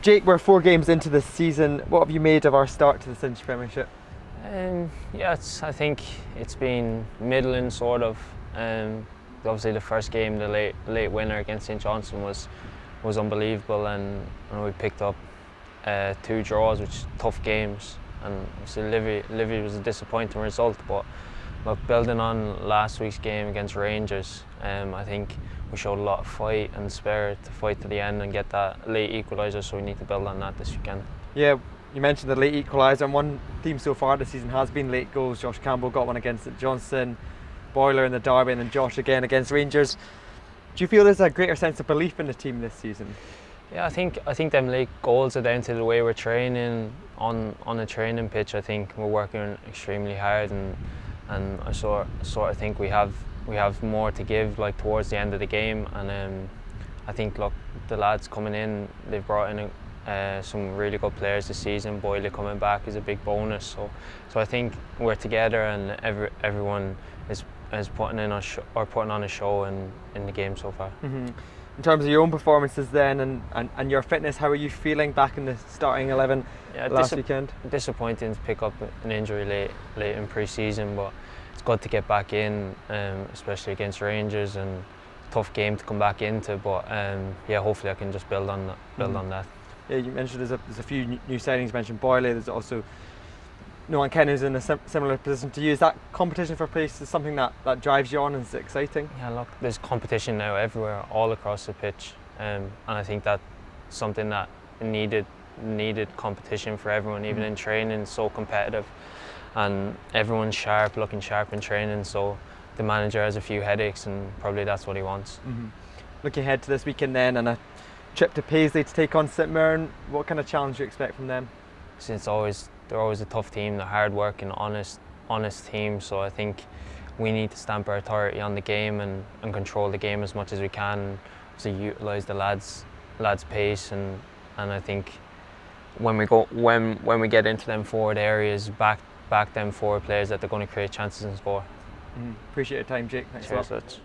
Jake, we're 4 games into the season. What have you made of our start to the cinch Premiership? Yeah, I think it's been middling sort of. Obviously the first game, the late winner against St Johnstone was unbelievable, and we picked up 2 draws, which tough games, and obviously Livy was a disappointing result. But look, building on last week's game against Rangers, I think we showed a lot of fight and spirit to fight to the end and get that late equaliser, so we need to build on that this weekend. Yeah, you mentioned the late equaliser, and one theme so far this season has been late goals. Josh Campbell got one against St Johnstone, Boiler in the derby, and then Josh again against Rangers. Do you feel there's a greater sense of belief in the team this season? Yeah, I think them late goals are down to the way we're training on the training pitch. I think we're working extremely hard, and I sort of think we have more to give, like, towards the end of the game. And I think, look, the lads coming in, they've brought in some really good players this season. Boyle coming back is a big bonus. So I think we're together, and everyone is putting on a show in the game so far. Mm-hmm. In terms of your own performances then and your fitness, how are you feeling back in the starting 11 last weekend? Disappointing to pick up an injury late in pre-season, but it's good to get back in, especially against Rangers, and tough game to come back into. But yeah, hopefully I can just build on that. Yeah, you mentioned there's a few new signings. You mentioned Boyle. There's also Noah Ken, who's in a similar position to you. Is that competition for place is something that drives you on and is exciting? Yeah, look, there's competition now everywhere, all across the pitch, and I think that's something that needed competition for everyone. Even in training, it's so competitive, and everyone's looking sharp in training. So the manager has a few headaches, and probably that's what he wants. Looking ahead to this weekend then, and a trip to Paisley to take on St Mirren, what kind of challenge do you expect from them? They're always a tough team. They're hard working, honest team. So I think we need to stamp our authority on the game and control the game as much as we can, to utilise the lads' pace, and I think when we get into them forward areas, back them forward players, that they're going to create chances and score. Appreciate your time, Jake. Thanks a lot. Cheers.